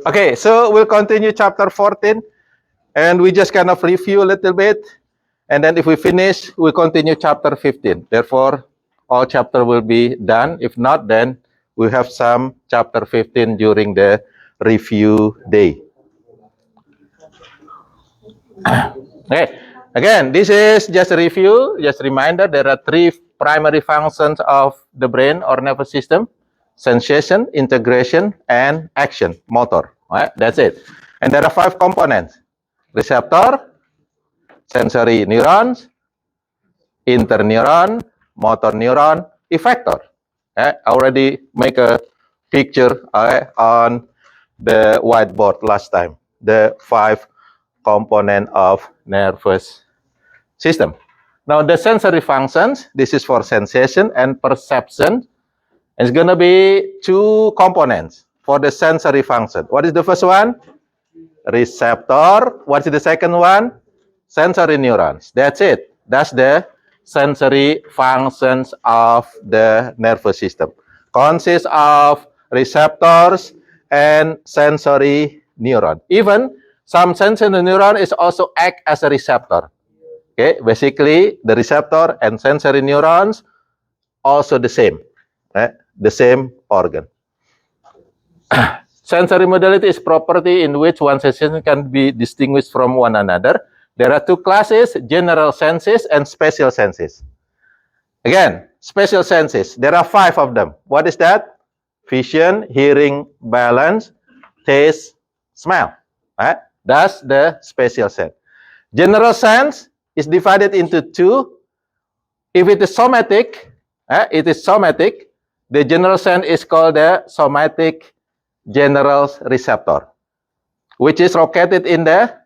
Okay, so we'll continue chapter 14, and we just kind of review a little bit, and then if we finish, we'll continue chapter 15. Therefore, all chapter will be done. If not, then we have some chapter 15 during the review day. Okay, again, this is just a review, just a reminder, there are three primary functions of the brain or nervous system: sensation, integration, and action, motor. Right? That's it. And there are 5 components: receptor, sensory neurons, interneuron, motor neuron, effector. I already make a picture on the whiteboard last time, the 5 component of nervous system. Now the sensory functions, this is for sensation and perception. It's going to be 2 components for the sensory function. What is the first one? Receptor. What is the second one? Sensory neurons. That's it. That's the sensory functions of the nervous system. Consists of receptors and sensory neuron. Even some sensory neuron is also act as a receptor. Okay, basically the receptor and sensory neurons also the same, the same organ. Sensory modality is property in which one sensation can be distinguished from one another. There are 2 classes, general senses and special senses. Again, special senses, there are 5 of them. What is that? Vision, hearing, balance, taste, smell. Right? That's the special sense. General sense is divided into 2. If it is somatic, the general sense is called the somatic general receptor, which is located in the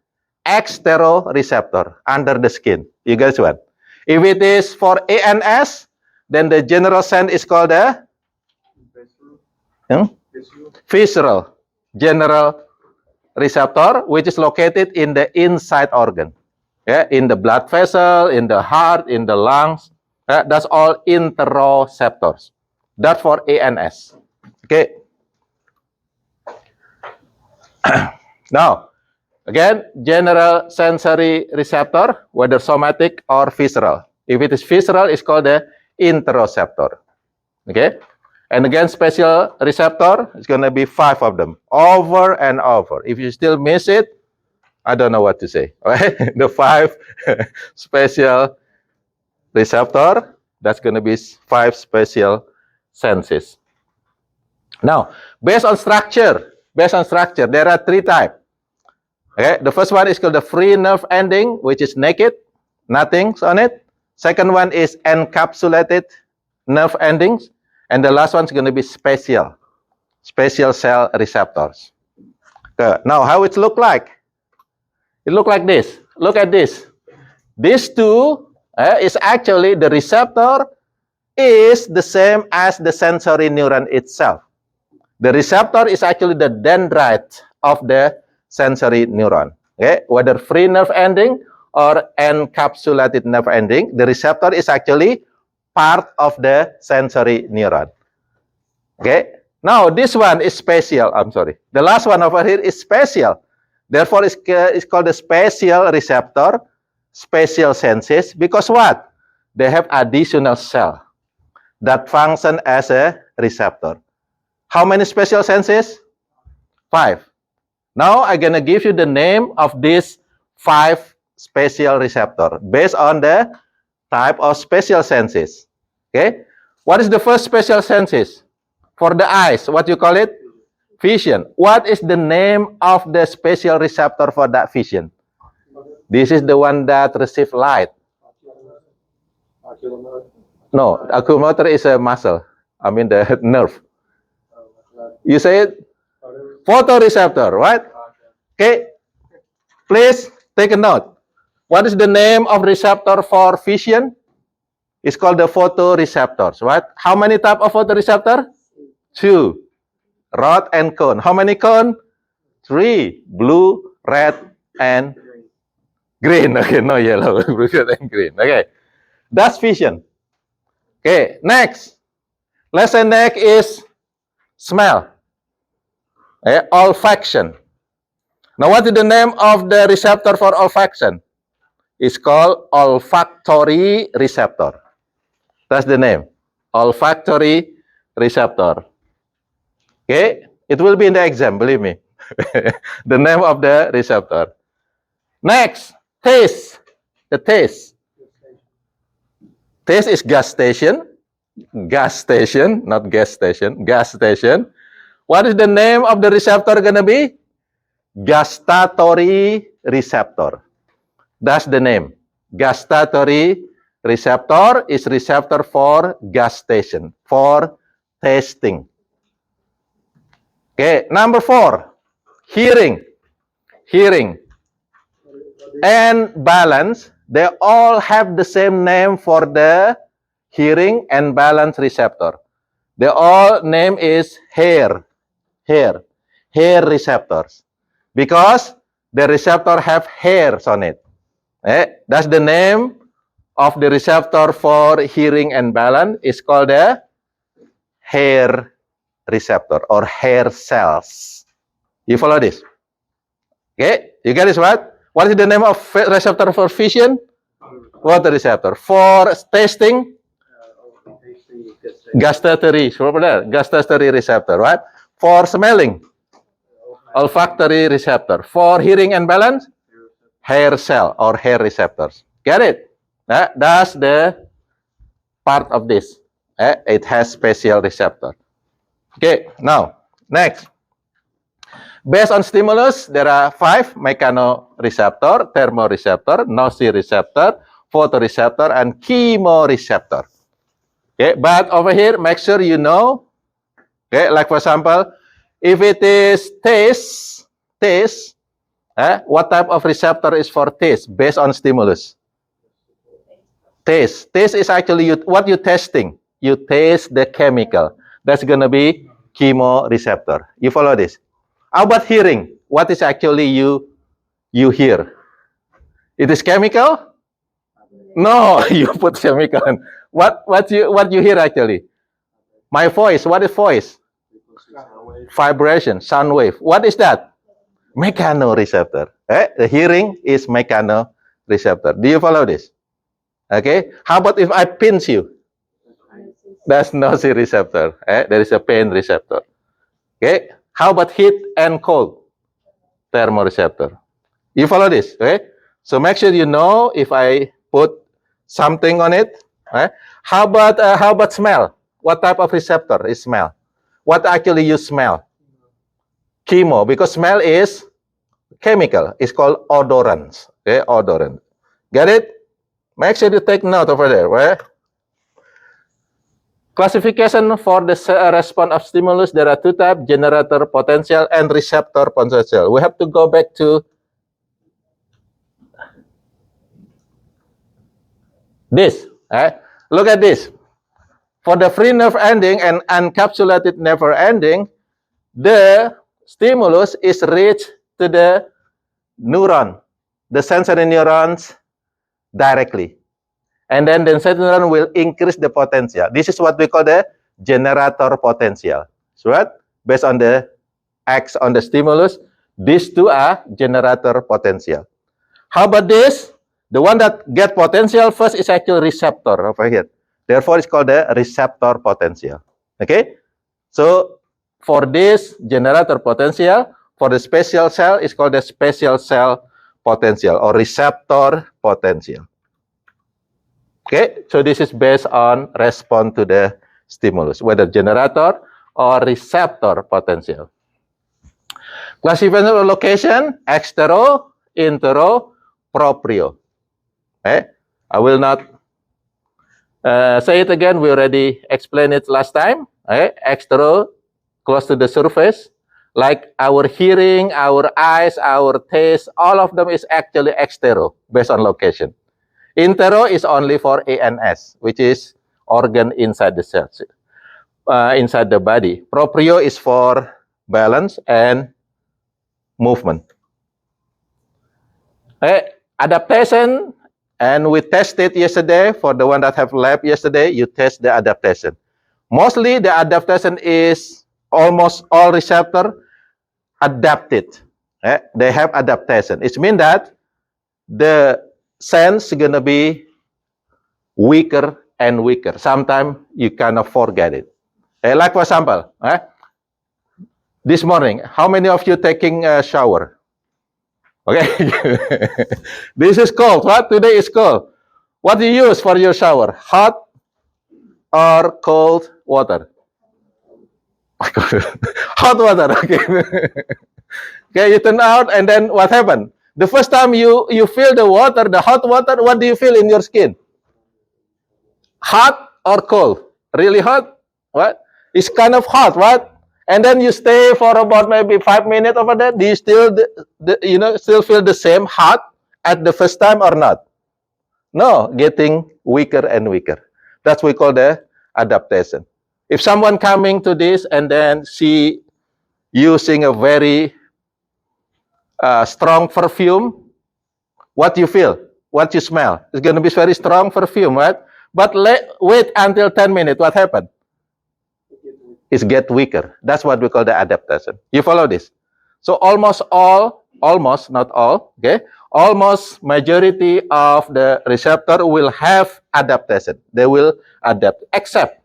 exteroreceptor, under the skin. You guys want? If it is for ANS, then the general sense is called the visceral general receptor, which is located in the inside organ. In the blood vessel, in the heart, in the lungs. That's all interoceptors. That's for ANS. Okay. Now, again, general sensory receptor, whether somatic or visceral. If it is visceral, it's called the interoceptor. Okay. And again, special receptor, it's going to be 5 of them, over and over. If you still miss it, I don't know what to say. Right? The 5 special receptor, that's going to be 5 special senses. Now, based on structure, there are 3 types. Okay, the first one is called the free nerve ending, which is naked, nothing on it. Second one is encapsulated nerve endings, and the last one is going to be special cell receptors. Okay. Now, how it look like? It look like this. Look at this. These 2 is actually the receptor is the same as the sensory neuron itself. The receptor is actually the dendrite of the sensory neuron. Okay, whether free nerve ending or encapsulated nerve ending, the receptor is actually part of the sensory neuron. Okay, now this one is special. I'm sorry. The last one over here is special. Therefore, it's called the special receptor, special senses, because what? They have additional cell that function as a receptor. How many special senses? 5. Now, I'm going to give you the name of these 5 special receptor based on the type of special senses. Okay? What is the first special senses? For the eyes, what you call it? Vision. What is the name of the special receptor for that vision? This is the one that receives light. No, oculomotor is a muscle. I mean the nerve. You say it? Photoreceptor, right? Okay. Please take a note. What is the name of receptor for vision? It's called the photoreceptors, right? How many type of photoreceptor? 2. Rod and cone. How many cone? 3. Blue, red, and green. Okay, no yellow, blue, red, and green. Okay. That's vision. Okay, next. Let's say next is smell. Olfaction. Now, what is the name of the receptor for olfaction? It's called olfactory receptor. That's the name. Olfactory receptor. Okay? It will be in the exam, believe me. The name of the receptor. Next, taste. The taste. Taste is gas station. Gas station, not gas station. Gas station. What is the name of the receptor gonna be? Gustatory receptor. That's the name. Gustatory receptor is receptor for gas station, for tasting. Okay, number 4, hearing. Hearing and balance, they all have the same name for the hearing and balance receptor. The all name is hair receptors, because the receptor have hairs on it. That's the name of the receptor for hearing and balance. Is called the hair receptor or hair cells. You follow this? Okay, you get this right? What is the name of receptor for vision? Water receptor. For tasting? Gustatory. Gustatory receptor, right? For smelling? Olfactory receptor. For hearing and balance? Hair cell or hair receptors. Get it? That's the part of this. It has special receptor. Okay, now, next. Based on stimulus, there are 5: mechanoreceptor, thermoreceptor, nociceptor, photoreceptor, and chemoreceptor. Okay, but over here, make sure you know. Okay, like for example, if it is taste, what type of receptor is for taste based on stimulus? Taste. Taste is actually what you're testing. You taste the chemical. That's gonna be chemoreceptor. You follow this? How about hearing? What is actually you hear? It is chemical? No, you put chemical. What you hear actually? My voice. What is voice? Vibration, sound wave. What is that? Mechanoreceptor. The hearing is mechanoreceptor. Do you follow this? Okay. How about if I pinch you? That's nociceptor. There is a pain receptor. Okay. How about heat and cold? Thermoreceptor. You follow this, okay? So make sure you know if I put something on it. How about smell? What type of receptor is smell? What actually you smell? Chemo, because smell is chemical. It's called odorants. Okay, odorant. Get it? Make sure you take note over there. Right? Classification for the response of stimulus, there are 2 types: generator potential and receptor potential. We have to go back to this. Look at this. For the free nerve ending and encapsulated nerve ending, the stimulus is reached to the neuron, the sensory neurons directly. And then the sensory neuron will increase the potential. This is what we call the generator potential. So what? Based on the X on the stimulus, these 2 are generator potential. How about this? The one that get potential first is actually receptor over here. Therefore, it's called the receptor potential. Okay? So, for this generator potential, for the special cell, it's called the special cell potential or receptor potential. Okay, so this is based on response to the stimulus, whether generator or receptor potential. Classification of location: extero, intero, proprio. Okay, I will not say it again. We already explained it last time. Okay, extero, close to the surface, like our hearing, our eyes, our taste, all of them is actually extero based on location. Intero is only for ANS, which is organ inside the cells, inside the body. Proprio is for balance and movement. Adaptation, and we tested yesterday. For the one that have lab yesterday, you test the adaptation. Mostly the adaptation is almost all receptor adapted. They have adaptation. It means that the sense is gonna be weaker and weaker. Sometimes you cannot forget it. Like for example, this morning, how many of you taking a shower? Okay, this is cold. What today is cold? What do you use for your shower? Hot or cold water? Hot water. Okay. Okay, you turn out, and then what happened? The first time you feel the water, the hot water, what do you feel in your skin? Hot or cold? Really hot? What? It's kind of hot, right? And then you stay for about maybe 5 minutes over there. Do you still, still feel the same hot at the first time or not? No, getting weaker and weaker. That's what we call the adaptation. If someone coming to this and then she using a very strong perfume, what you feel? What you smell? It's going to be very strong perfume, right? But wait until 10 minutes. What happened? It gets weaker. That's what we call the adaptation. You follow this? So almost not all, okay? Almost majority of the receptor will have adaptation. They will adapt, except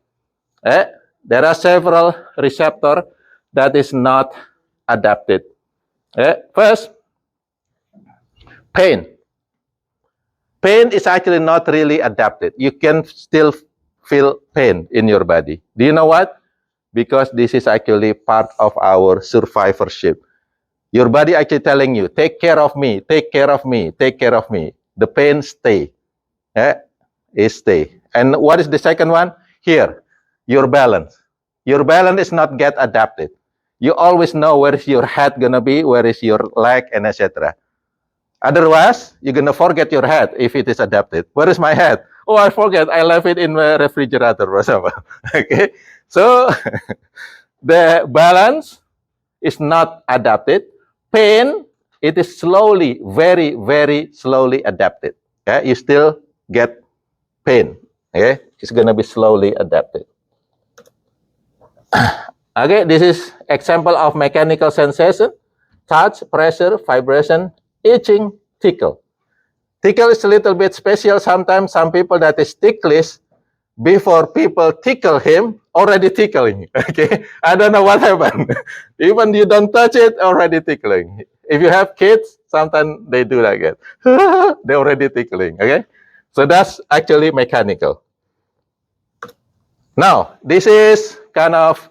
there are several receptor that is not adapted. First, pain. Pain is actually not really adapted. You can still feel pain in your body. Do you know what? Because this is actually part of our survivorship. Your body actually telling you, take care of me, take care of me, take care of me. The pain stay. It stay. And what is the second one? Here, your balance. Your balance is not get adapted. You always know where is your head gonna be, where is your leg, and etc. Otherwise, you're gonna forget your head if it is adapted. Where is my head? Oh, I forget. I left it in the refrigerator or something. Okay, so the balance is not adapted. Pain, it is slowly, very, very slowly adapted. Okay, you still get pain. Okay, it's gonna be slowly adapted. Okay, this is example of mechanical sensation: touch, pressure, vibration, itching, tickle. Tickle is a little bit special. Sometimes some people that is ticklish, before people tickle him, already tickling. Okay, I don't know what happened. Even you don't touch it, already tickling. If you have kids, sometimes they do like that. They already tickling. Okay, so that's actually mechanical. Now, this is kind of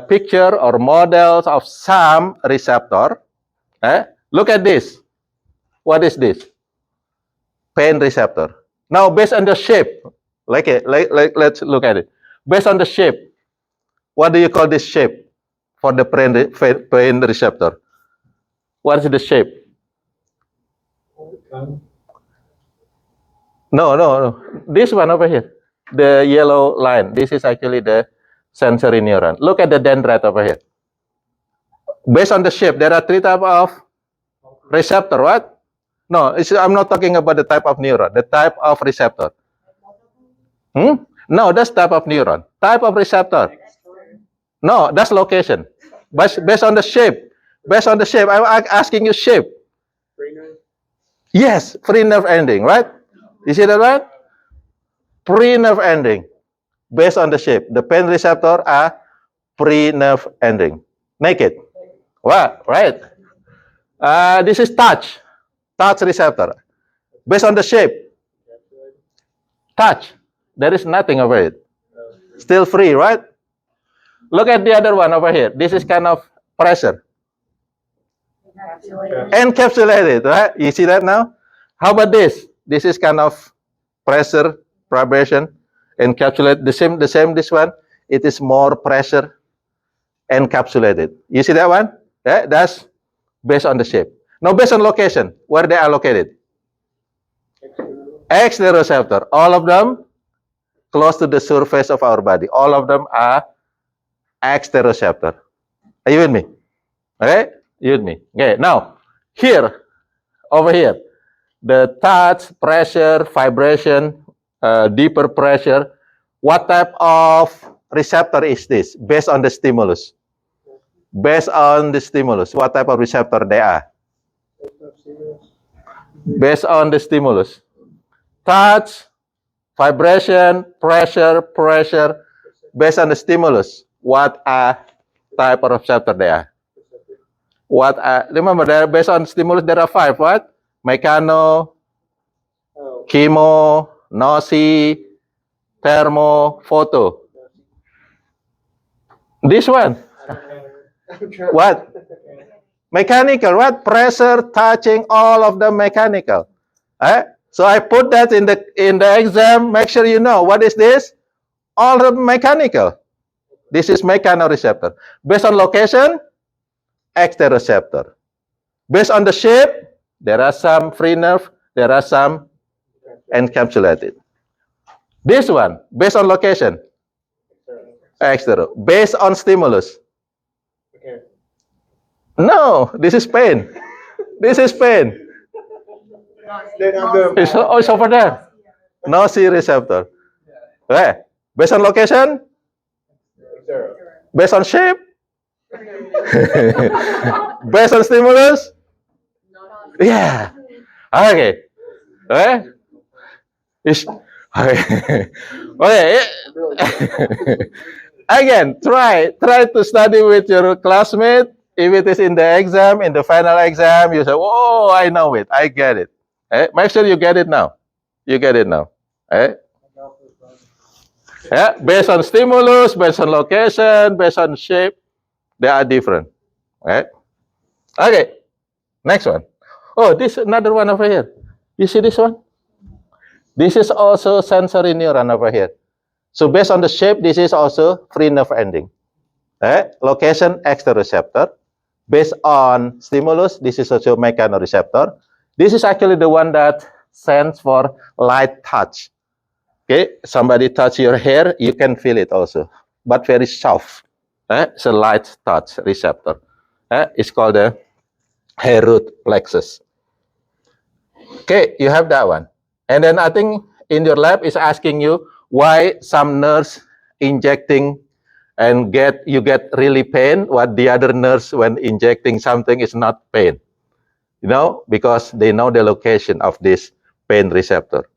picture or models of some receptor. Look at this. What is this? Pain receptor. Now, based on the shape, let's look at it. Based on the shape, what do you call this shape for the pain receptor? What is the shape? No. This one over here, the yellow line. This is actually the sensory neuron. Look at the dendrite over here. Based on the shape, there are 3 types of receptor, right? No, I'm not talking about the type of neuron, the type of receptor. No, that's type of neuron. Type of receptor. No, that's location. Based on the shape. Based on the shape. I'm asking you shape. Free nerve? Yes, free nerve ending, right? You see that right? Free nerve ending. Based on the shape. The pain receptor are free nerve ending. Naked. What? Right. This is touch. Touch receptor. Based on the shape. Touch. There is nothing over it. Still free, right? Look at the other one over here. This is kind of pressure. Encapsulated, right? You see that now? How about this? This is kind of pressure, vibration, encapsulated. The same this one. It is more pressure, encapsulated. You see that one? Yeah, that's based on the shape. Now, based on location, where they are located? Exteroceptor. All of them close to the surface of our body. All of them are exteroceptor. Are you with me? Okay? You with me? Okay. Now, here, over here, the touch, pressure, vibration, deeper pressure. What type of receptor is this? Based on the stimulus. Based on the stimulus, what type of receptor they are? Based on the stimulus. Touch, vibration, pressure, based on the stimulus. What type of receptor they are? Remember, there based on stimulus, there are 5, what? Mechano, chemo, nosi, thermo, photo. This one. What? Mechanical, what? Pressure, touching, all of them mechanical. So I put that in the exam. Make sure you know what is this. All of them mechanical. This is mechanoreceptor. Based on location, exteroceptor. Based on the shape, there are some free nerve, there are some encapsulated. This one, based on location, extero. Based on stimulus. No, this is pain. This is pain. It's over there. Nociceptor. Okay. Based on location? Based on shape? Based on stimulus? Yeah. Okay. Okay. Okay. Okay. Again, try to study with your classmate. If it is in the exam, in the final exam, you say, "Oh, I know it. I get it." Make sure you get it now. You get it now. Based on stimulus, based on location, based on shape, they are different. Okay. Next one. Oh, this another one over here. You see this one? This is also sensory neuron over here. So based on the shape, this is also free nerve ending. Location, exteroceptor. Based on stimulus, this is also mechanoreceptor. This is actually the one that sends for light touch. Okay, somebody touch your hair, you can feel it also, but very soft. It's a light touch receptor. It's called the hair root plexus. Okay, you have that one. And then I think in your lab is asking you why some nurse injecting and you get really pain, what the other nurse when injecting something is not pain. You know, because they know the location of this pain receptor.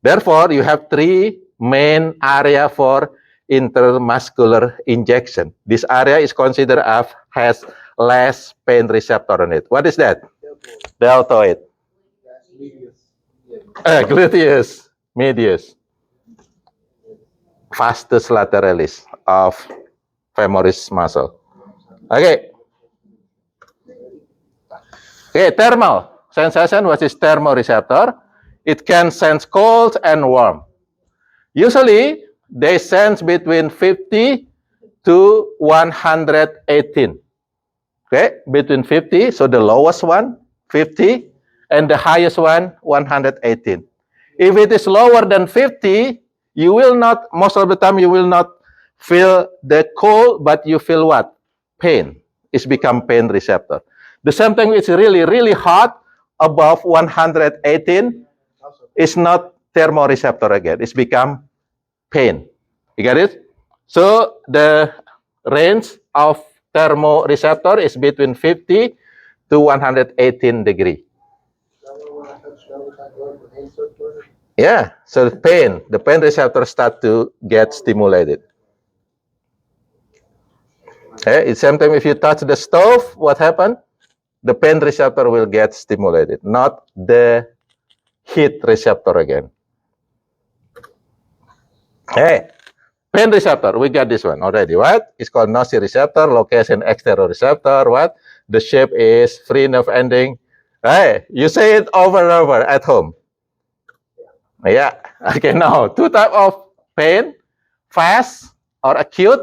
Therefore, you have 3 main area for intramuscular injection. This area is considered has less pain receptor on it. What is that? Deltoid. Gluteus medius. Vastus lateralis of femoris muscle. Okay. Okay, thermal sensation, what is thermoreceptor? It can sense cold and warm. Usually, they sense between 50 to 118. Okay, between 50, so the lowest one, 50, and the highest one, 118. If it is lower than 50, you will not, most of the time, you will not feel the cold, but you feel what? Pain. It's become pain receptor. The same thing, it's really, really hot, above 118, it's not thermoreceptor again. It's become pain. You get it? So the range of thermoreceptor is between 50 to 118 degree. Yeah, so the pain receptor start to get stimulated. Okay, sometimes if you touch the stove, what happened? The pain receptor will get stimulated, not the heat receptor again. Hey, pain receptor, we got this one already. What? It's called nociceptor, location exteroreceptor. What? The shape is free nerve ending. Hey, you say it over and over at home. Yeah. Okay, now, 2 types of pain, fast or acute,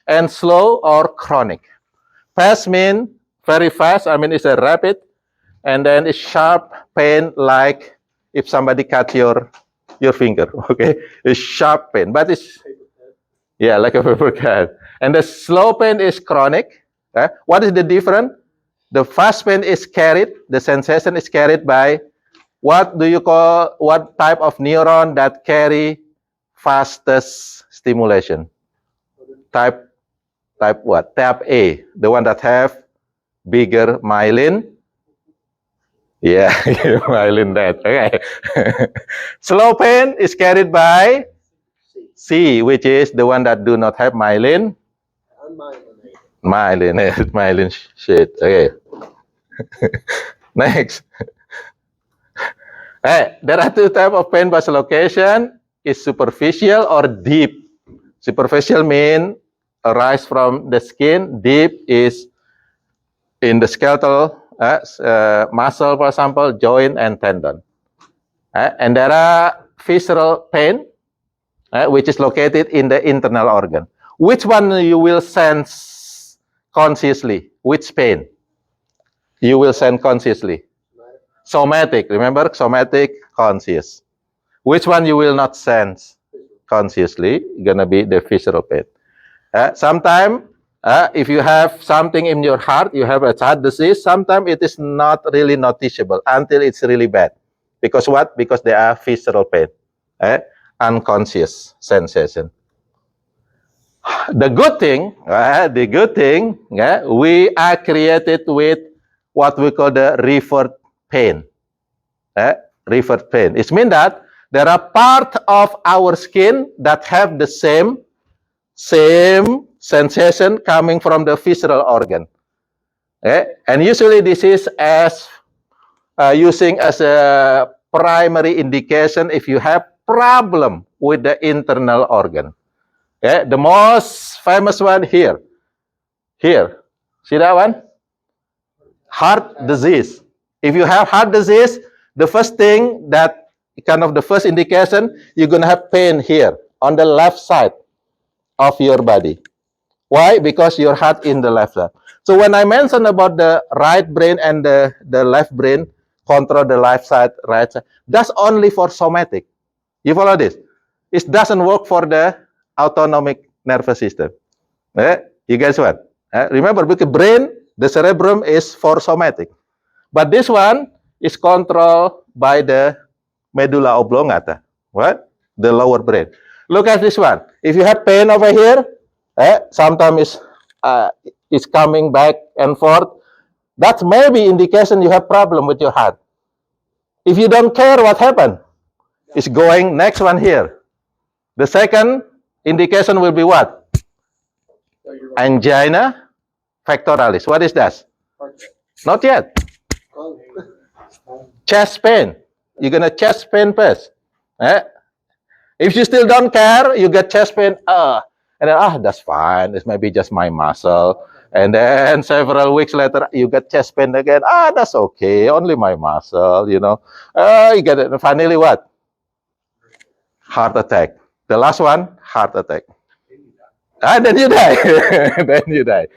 and slow or chronic. Fast means very fast, I mean it's a rapid, and then it's sharp pain like if somebody cut your finger, okay? It's sharp pain, but it's, yeah, like a paper cut. And the slow pain is chronic. What is the difference? The fast pain is carried, the sensation is carried by what type of neuron that carry fastest stimulation? Type type what? Type A, the one that have bigger myelin. Yeah, myelin that. Okay. Slow pain is carried by C, which is the one that do not have myelin. Myelin sheet. Okay. Next. There are two types of pain basal location. Is superficial or deep. Superficial mean arise from the skin. Deep is in the skeletal muscle, for example, joint and tendon. And there are visceral pain, which is located in the internal organ. Which one you will sense consciously? Which pain you will sense consciously? Somatic. Remember, somatic, conscious. Which one you will not sense consciously? Gonna be the visceral pain. Sometimes, if you have something in your heart, you have a heart disease, sometimes it is not really noticeable until it's really bad. Because what? Because they are visceral pain, unconscious sensation. The good thing, we are created with what we call the revert pain. Revert pain. It means that there are parts of our skin that have the same sensation coming from the visceral organ. And usually this is as using as a primary indication if you have problem with the internal organ. The most famous one here. See that one? Heart disease. If you have heart disease, the first thing that kind of the first indication, you're going to have pain here on the left side of your body. Why? Because your heart in the left side. So when I mentioned about the right brain and the left brain control the left side, right side, that's only for somatic. You follow this? It doesn't work for the autonomic nervous system. You guys what? Remember, because brain, the cerebrum is for somatic. But this one is controlled by the medulla oblongata. What? The lower brain. Look at this one. If you have pain over here, sometimes it's coming back and forth. That's maybe indication you have problem with your heart. If you don't care, what happened? It's going next one here. The second indication will be what? Angina pectoralis. What is that? Not yet. Chest pain. You're gonna chest pain first. If you still don't care, you get chest pain. And then that's fine. This might be just my muscle. And then several weeks later, you get chest pain again. That's okay. Only my muscle. You know. You get it. And finally, what? Heart attack. The last one, heart attack. Then you die. Then you die.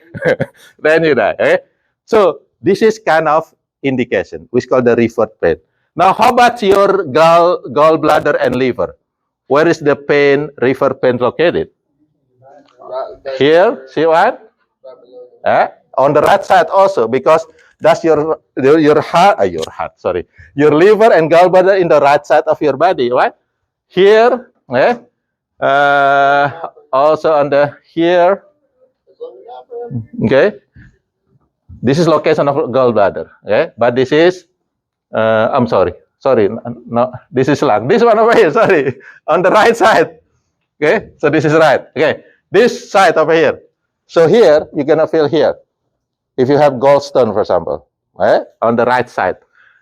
Then you die. Okay? So this is kind of indication, which is called the revert pain. Now, how about your gallbladder and liver? Where is the pain, revert pain located? Here, see what? On the right side also, because that's your heart. Sorry, your liver and gallbladder in the right side of your body, right? Here, also on the here. Okay, this is location of gallbladder. Okay, but this is. I'm sorry, no, this is lung. This one over here, sorry, on the right side. Okay, so this is right. Okay, this side over here. So here, you're gonna feel here. If you have gallstone, for example, on the right side.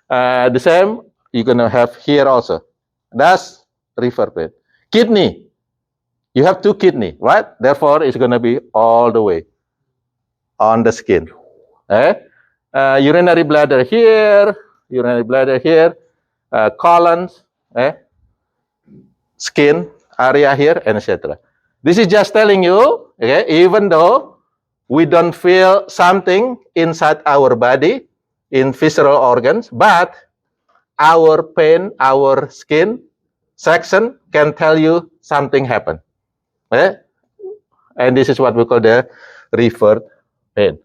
The same, you're gonna have here also. That's revert pain. Kidney, you have two kidney, right? Therefore, it's gonna be all the way on the skin. Urinary bladder here. Urinary bladder here, colons, skin area here, and etc. This is just telling you, okay, even though we don't feel something inside our body, in visceral organs, but our pain, our skin section can tell you something happened. And this is what we call the revert pain.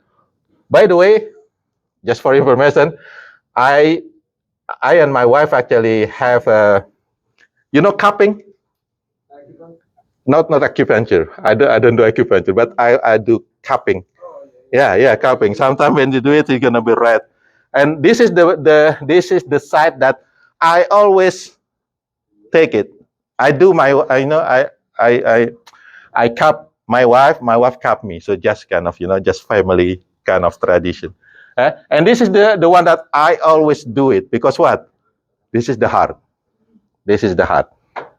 By the way, just for information, I and my wife actually have cupping. Not acupuncture. I don't do acupuncture, but I do cupping. Yeah, cupping. Sometimes when you do it, it's gonna be red. And this is the side that I always take it. I do my, I cup my wife cup me. So just kind of, just family kind of tradition. And this is the one that I always do it because what? This is the heart. This is the heart.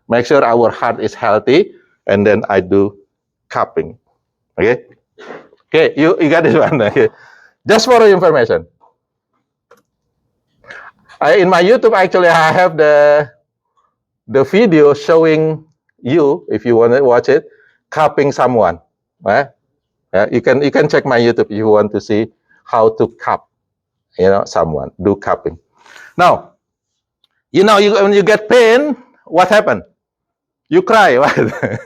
Make sure our heart is healthy, and then I do cupping. Okay? Okay, you got this one. Okay. Just for your information. In my YouTube, actually, I have the video showing you, if you want to watch it, cupping someone. You can check my YouTube if you want to see how to cup, someone, do cupping. Now, when you get pain, what happened? You cry, right?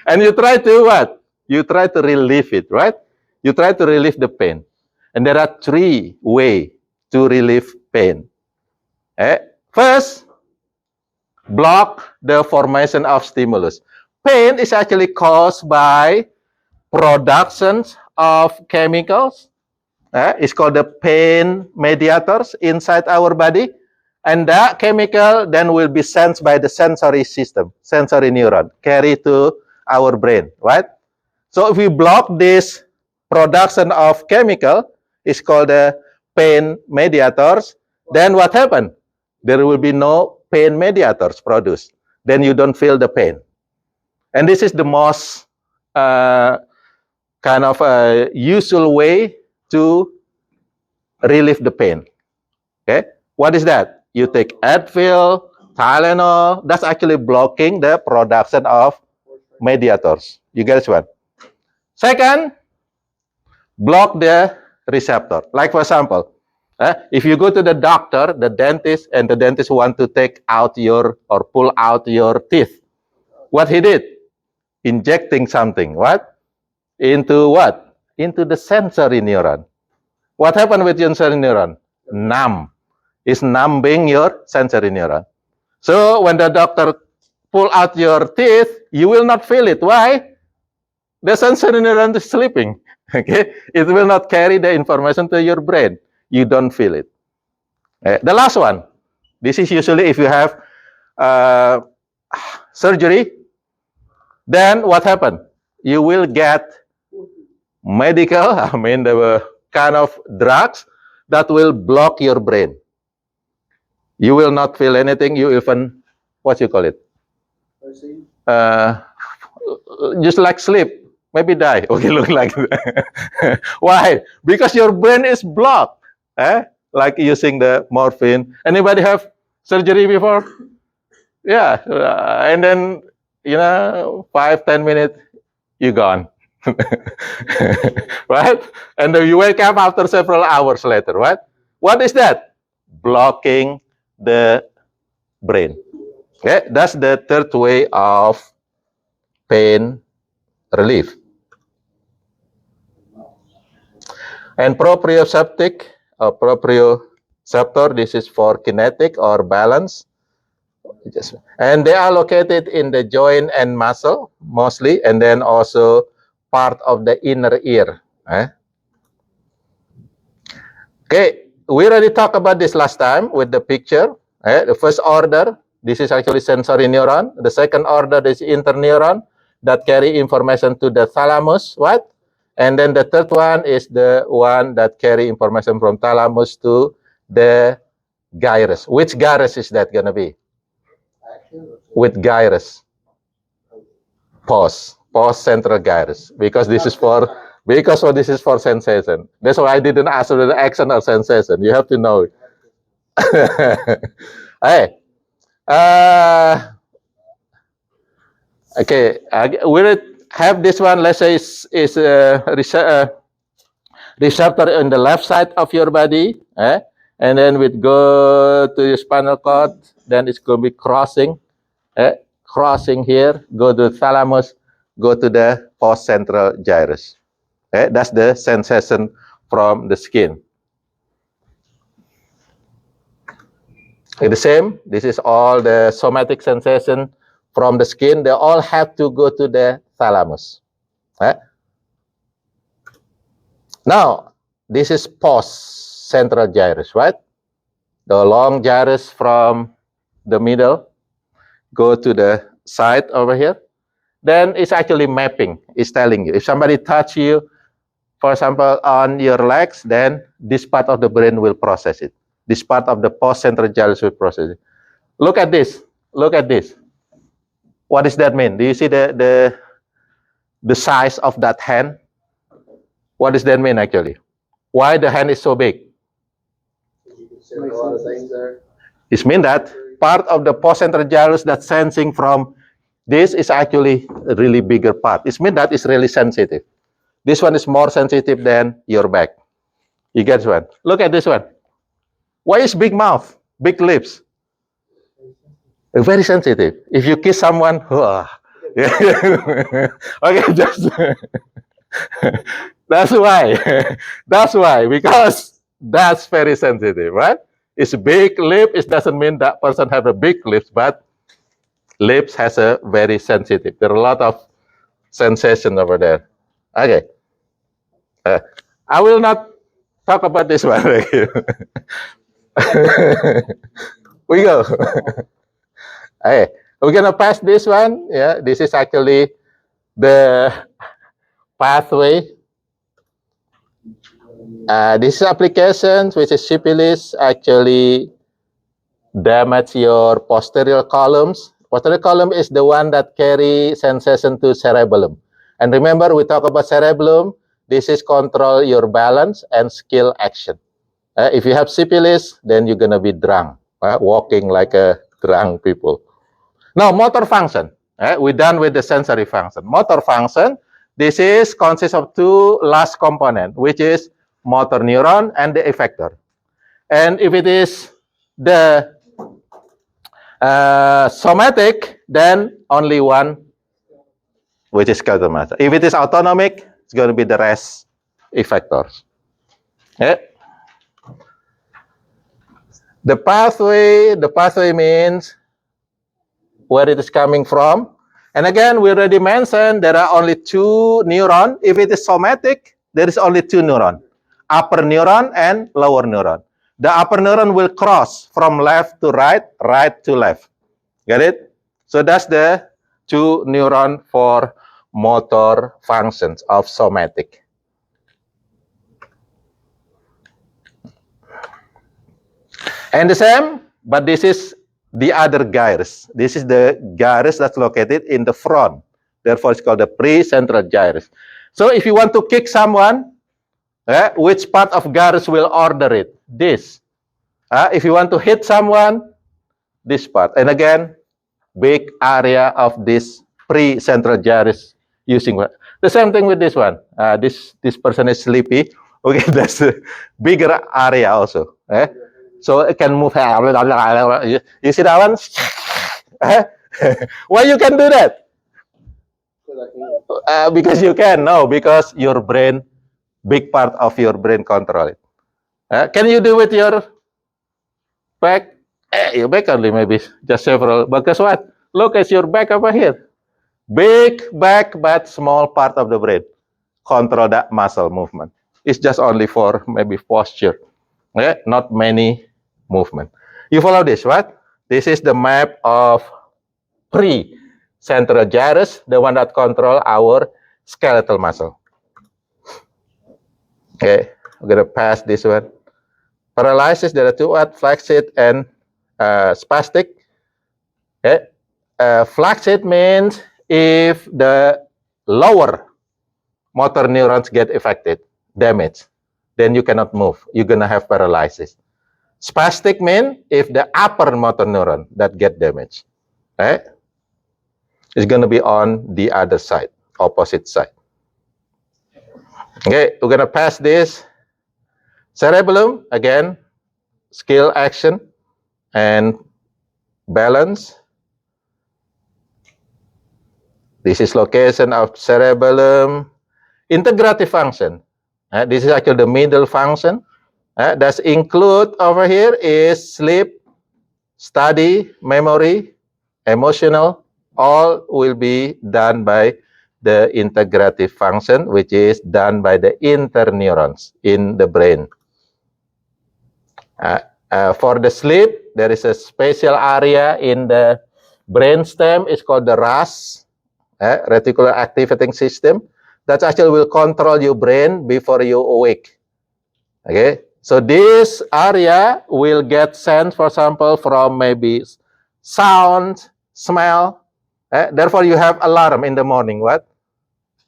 And you try to what? You try to relieve it, right? You try to relieve the pain. And there are 3 ways to relieve pain. First, block the formation of stimulus. Pain is actually caused by productions of chemicals. It's called the pain mediators inside our body. And that chemical then will be sensed by the sensory system, sensory neuron, carry to our brain, right? So if we block this production of chemical, it's called the pain mediators, then what happened? There will be no pain mediators produced. Then you don't feel the pain. And this is the most kind of usual way to relieve the pain. Okay? What is that? You take Advil, Tylenol. That's actually blocking the production of mediators. You get this one? Second, block the receptor. Like for example, if you go to the doctor, the dentist, and the dentist want to take out or pull out your teeth, what he did? Injecting something, what? Into what? Into the sensory neuron. What happened with your sensory neuron? Numb. It's numbing your sensory neuron. So when the doctor pull out your teeth, you will not feel it. Why? The sensory neuron is sleeping. Okay, it will not carry the information to your brain. You don't feel it. The last one. This is usually if you have surgery. Then what happened? You will get medical, the kind of drugs that will block your brain. You will not feel anything. You even, what you call it? Just like sleep. Maybe die. Okay, look like that. Why? Because your brain is blocked. Like using the morphine. Anybody have surgery before? Yeah. And then, 5-10 minutes, you're gone. Right? And then you wake up after several hours later, right? What is that? Blocking the brain. Okay, that's the 3rd way of pain relief. And proprioceptive or proprioceptor, this is for kinetic or balance. And they are located in the joint and muscle mostly, and then also part of the inner ear. Okay, we already talked about this last time with the picture. The first order, this is actually sensory neuron. The second order is interneuron that carry information to the thalamus, what? And then the third one is the one that carry information from thalamus to the gyrus. Which gyrus is that going to be? With gyrus. Pause central gyrus, because this is for sensation. That's why I didn't ask whether the action or sensation. You have to know it. Hey, okay, we'll have this one. Let's say is a receptor on the left side of your body, and then we go to your spinal cord. Then it's going to be crossing here, go to the thalamus, go to the post-central gyrus. That's the sensation from the skin. The same, this is all the somatic sensation from the skin. They all have to go to the thalamus. Now, this is post-central gyrus, right? The long gyrus from the middle go to the side over here. Then it's actually mapping. It's telling you. If somebody touch you, for example, on your legs, then this part of the brain will process it. This part of the post-central gyrus will process it. Look at this. Look at this. What does that mean? Do you see the size of that hand? What does that mean actually? Why the hand is so big? It means that part of the post-central gyrus that's sensing from this is actually a really bigger part. It means that it's really sensitive. This one is more sensitive than your back. You get one? Look at this one. Why is big mouth, big lips? Very sensitive. If you kiss someone, okay, just that's why. That's why, because that's very sensitive, right? It's big lip. It doesn't mean that person have a big lips, but lips has a very sensitive. There are a lot of sensation over there. Okay. I will not talk about this one. We go. Okay. We're gonna pass this one. Yeah, this is actually the pathway. This applications, which is syphilis, actually damage your posterior columns. Posterior column is the one that carry sensation to cerebellum. And remember, we talk about cerebellum. This is control your balance and skill action. If you have syphilis, then you're gonna be drunk, walking like a drunk people. Now, motor function. We're done with the sensory function. Motor function. This is consists of two last component, which is motor neuron and the effector. And if it is the somatic, then only one, which is skeletal muscle. If it is autonomic, it's going to be the rest effectors. Okay. The pathway means where it is coming from. And again, we already mentioned there are only two neurons. If it is somatic, there is only two neurons, upper neuron and lower neuron. The upper neuron will cross from left to right, right to left. Get it? So that's the two neurons for motor functions of somatic. And the same, but this is the other gyrus. This is the gyrus that's located in the front. Therefore, it's called the precentral gyrus. So if you want to kick someone, which part of gyrus will order it? This. If you want to hit someone, this part. And again, big area of this precentral gyrus using the same thing with this one. This person is sleepy. Okay, that's a bigger area also. So it can move. You see that one? Why you can do that? Because you can. No, because your brain, big part of your brain control it. Can you do with your back? Your back only maybe just several. But guess what? Look at your back over here. Big back, but small part of the brain control that muscle movement. It's just only for maybe posture. Not many movement. You follow this, right? This is the map of precentral gyrus, the one that control our skeletal muscle. Okay, we're gonna pass this one. Paralysis, there are two: flaccid and spastic. Okay, flaccid means if the lower motor neurons get affected, damaged, then you cannot move. You're gonna have paralysis. Spastic means if the upper motor neuron that get damaged, it's going to be on the other side, opposite side. Okay, we're going to pass this. Cerebellum, again, skill, action, and balance. This is location of cerebellum. Integrative function. This is actually the middle function. That's include over here is sleep, study, memory, emotional. All will be done by the integrative function, which is done by the interneurons in the brain. For the sleep, there is a special area in the brainstem. It's called the RAS, reticular activating system. That actually will control your brain before you awake. Okay, so this area will get sense, for example, from maybe sound, smell. Therefore, you have alarm in the morning. What?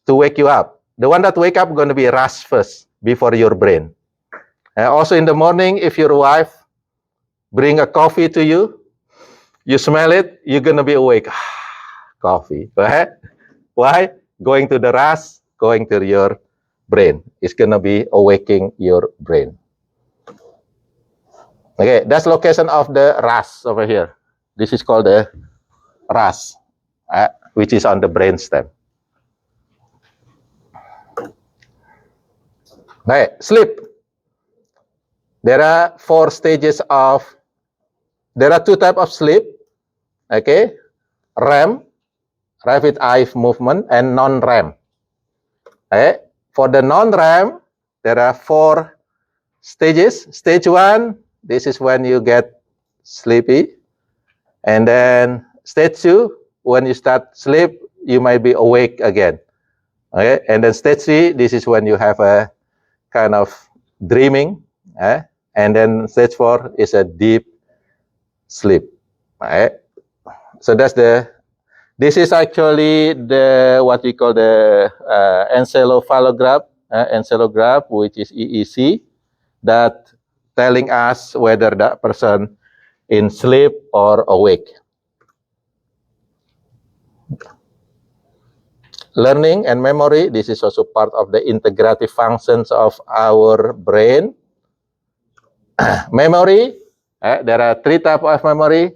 To wake you up. The one that wake up going to be RAS first before your brain. Also in the morning, if your wife bring a coffee to you, you smell it, you're going to be awake. Coffee. Right? Why? Going to the RAS, going to your brain. It's going to be awaking your brain. Okay, that's location of the RAS over here. This is called the RAS, which is on the brainstem. Okay, sleep. There are two types of sleep. Okay, REM, rapid eye movement, and non-REM. Okay, for the non-REM, there are 4 stages. Stage 1, this is when you get sleepy. And then stage 2, when you start sleep, you might be awake again. Okay, and then stage 3, this is when you have a kind of dreaming. And then stage 4 is a deep sleep. Right? So this is actually what we call the encephalograph, which is EEG, that telling us whether that person in sleep or awake. Learning and memory, this is also part of the integrative functions of our brain. Memory, there are 3 types of memory.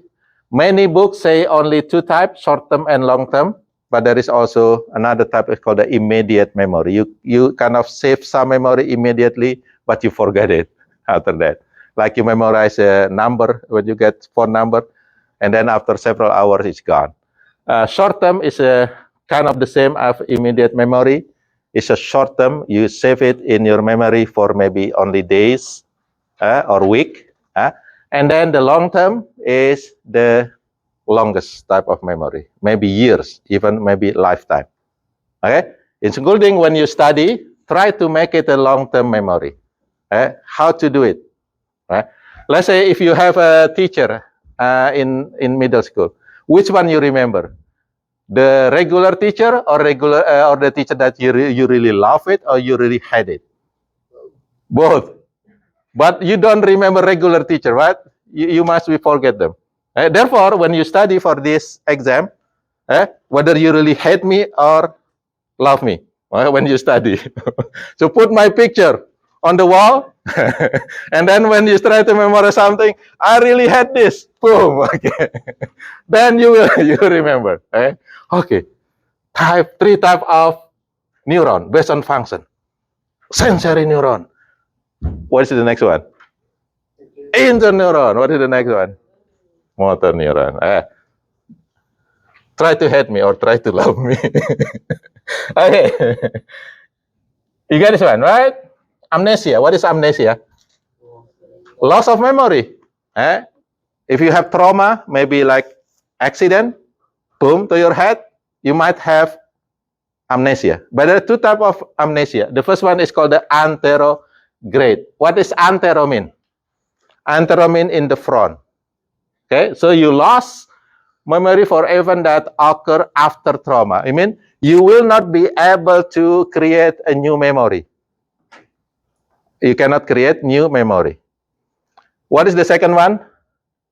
Many books say only 2 types, short-term and long-term, but there is also another type, it's called the immediate memory. You kind of save some memory immediately, but you forget it after that. Like you memorize a number when you get phone number, and then after several hours, it's gone. Short-term is kind of the same as immediate memory. It's a short-term, you save it in your memory for maybe only days, or week, and then the long term is the longest type of memory, maybe years, even maybe lifetime. Okay, including when you study, try to make it a long-term memory. How to do it? Let's say if you have a teacher in middle school, which one you remember? The regular teacher or the teacher that you really love it or you really hate it? Both. But you don't remember regular teacher, right? You must forget them. Therefore, when you study for this exam, whether you really hate me or love me when you study. So put my picture on the wall, and then when you try to memorize something, I really hate this. Boom. Okay. Then you remember. Okay. 3 type of neuron based on function. Sensory neuron. What is the next one? Interneuron. What is the next one? Motor neuron. Try to hate me or try to love me. Okay. You get this one, right? Amnesia. What is amnesia? Loss of memory. If you have trauma, maybe like accident, boom, to your head, you might have amnesia. But there are 2 types of amnesia. The first one is called the anterograde. What does antero mean? Antero mean in the front. Okay, so you lost memory for event that occur after trauma. I mean, you will not be able to create a new memory. You cannot create new memory. What is the second one?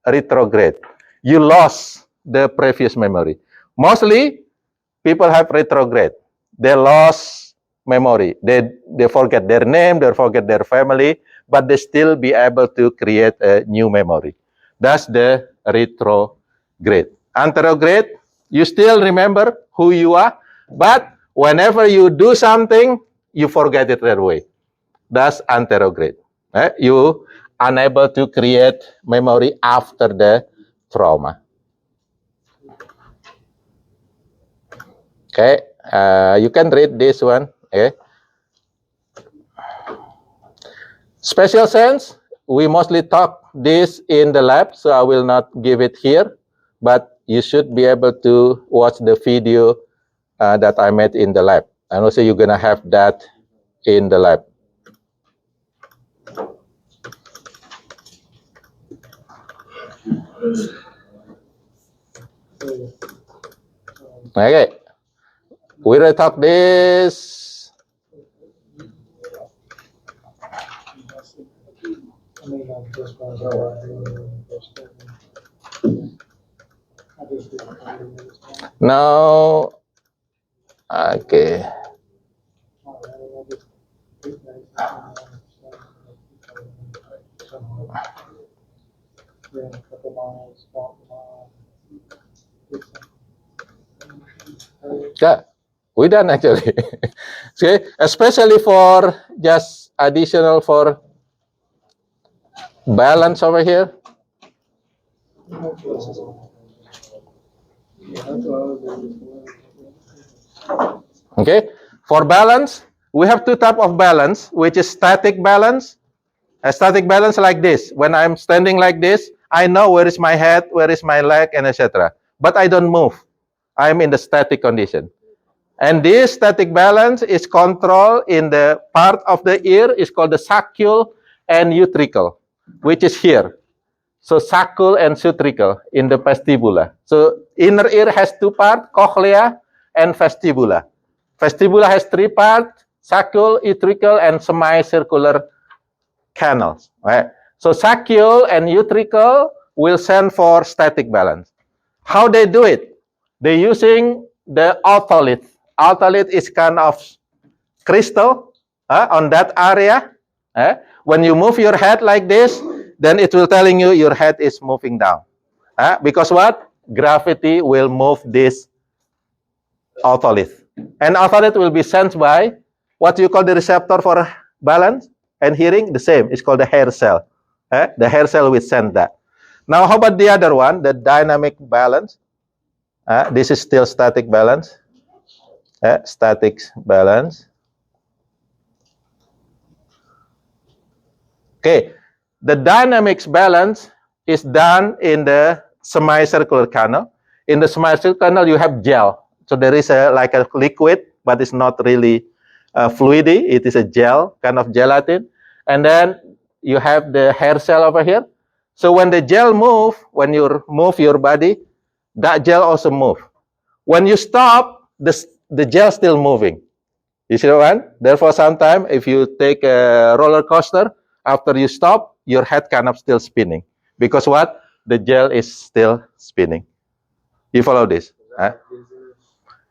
Retrograde. You lost the previous memory. Mostly, people have retrograde. They lost memory. They forget their name, they forget their family, but they still be able to create a new memory. That's the retrograde. Anterograde, you still remember who you are, but whenever you do something, you forget it right away. That's anterograde. You unable to create memory after the trauma. Okay, You can read this one. Okay. Special sense, we mostly talk this in the lab, so I will not give it here, but you should be able to watch the video that I made in the lab. And also you're gonna have that in the lab. Okay, we will talk this. Now, okay. Yeah, we done actually. Okay, especially for just additional for balance over here. Okay, for balance, we have two types of balance, which is static balance. A static balance like this. When I'm standing like this, I know where is my head, where is my leg, and etc. But I don't move. I'm in the static condition. And this static balance is controlled in the part of the ear is called the saccule and utricle, which is here. So saccule and utricle in the vestibula. So inner ear has two parts, cochlea and vestibula. Vestibula has three parts, saccule, utricle, and semicircular canals. Right? So saccule and utricle will send for static balance. How they do it? They're using the otolith. Otolith is kind of crystal on that area. When you move your head like this, then it will telling you your head is moving down. Because what? Gravity will move this otolith. And otolith will be sensed by what you call the receptor for balance and hearing, the same. It's called the hair cell. The hair cell will send that. Now, how about the other one, the dynamic balance? This is still static balance. Static balance. Okay, the dynamics balance is done in the semicircular canal. In the semicircular canal, you have gel. So there is like a liquid, but it's not really fluidy. It is a gel, kind of gelatin. And then you have the hair cell over here. So when the gel move, when you move your body, that gel also move. When you stop, the gel still moving. You see what? Therefore, sometimes if you take a roller coaster, after you stop, your head kind of still spinning. Because what? The gel is still spinning. You follow this?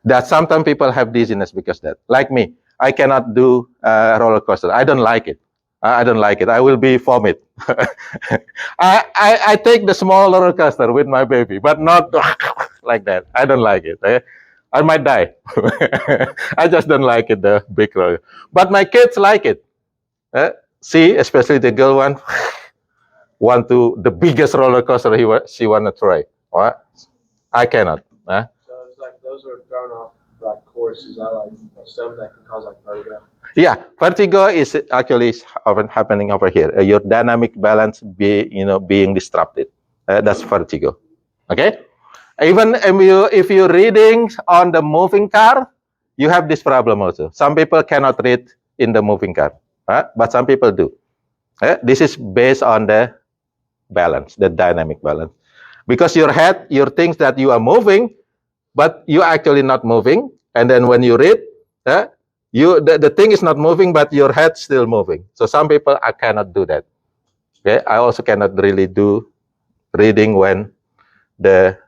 That sometimes people have dizziness because that. Like me, I cannot do a roller coaster. I don't like it. I don't like it. I will be vomit. I take the small roller coaster with my baby, but not like that. I don't like it. I might die. I just don't like it, the big roller. But my kids like it. See, especially the girl one, want to the biggest roller coaster she want to try. What? I cannot. So it's like those are thrown off like courses. I like some that can cause like vertigo. Yeah, vertigo is actually often happening over here. Your dynamic balance being disrupted. That's vertigo. Okay. Even if you're reading on the moving car, you have this problem also. Some people cannot read in the moving car, but some people do. This is based on the balance, the dynamic balance. Because your head, you think that you are moving, but you're actually not moving. And then when you read, the thing is not moving, but your head's still moving. So some people cannot do that. Okay, I also cannot really do reading when the